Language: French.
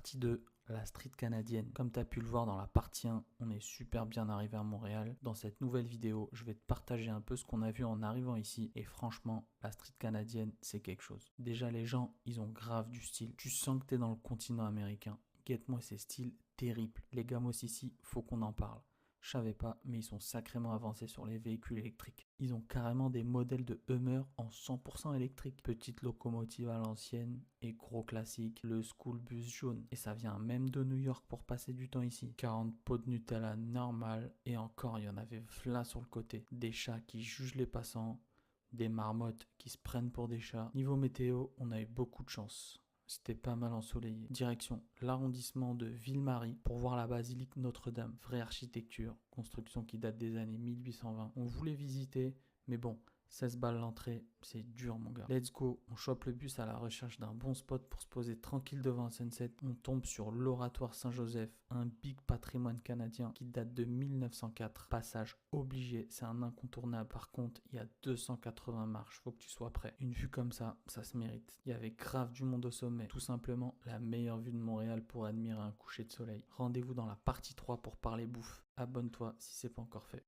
Partie 2, la street canadienne. Comme tu as pu le voir dans la partie 1, on est super bien arrivé à Montréal. Dans cette nouvelle vidéo, je vais te partager un peu ce qu'on a vu en arrivant ici. Et franchement, la street canadienne, c'est quelque chose. Déjà, les gens, ils ont grave du style. Tu sens que tu es dans le continent américain. Guette-moi ces styles terribles. Les gamos ici, faut qu'on en parle. Je savais pas, mais ils sont sacrément avancés sur les véhicules électriques. Ils ont carrément des modèles de Hummer en 100% électrique. Petite locomotive à l'ancienne et gros classique, le school bus jaune. Et ça vient même de New York pour passer du temps ici. 40 pots de Nutella normal et encore il y en avait là sur le côté. Des chats qui jugent les passants, des marmottes qui se prennent pour des chats. Niveau météo, on a eu beaucoup de chance. C'était pas mal ensoleillé. Direction l'arrondissement de Ville-Marie pour voir la basilique Notre-Dame. Vraie architecture, construction qui date des années 1820. On voulait visiter, mais bon, 16 balles l'entrée, c'est dur mon gars. Let's go, on chope le bus à la recherche d'un bon spot pour se poser tranquille devant un sunset. On tombe sur l'Oratoire Saint-Joseph, un big patrimoine canadien qui date de 1904. Passage obligé, c'est un incontournable. Par contre, il y a 280 marches, faut que tu sois prêt. Une vue comme ça se mérite. Il y avait grave du monde au sommet. Tout simplement, la meilleure vue de Montréal pour admirer un coucher de soleil. Rendez-vous dans la partie 3 pour parler bouffe. Abonne-toi si c'est pas encore fait.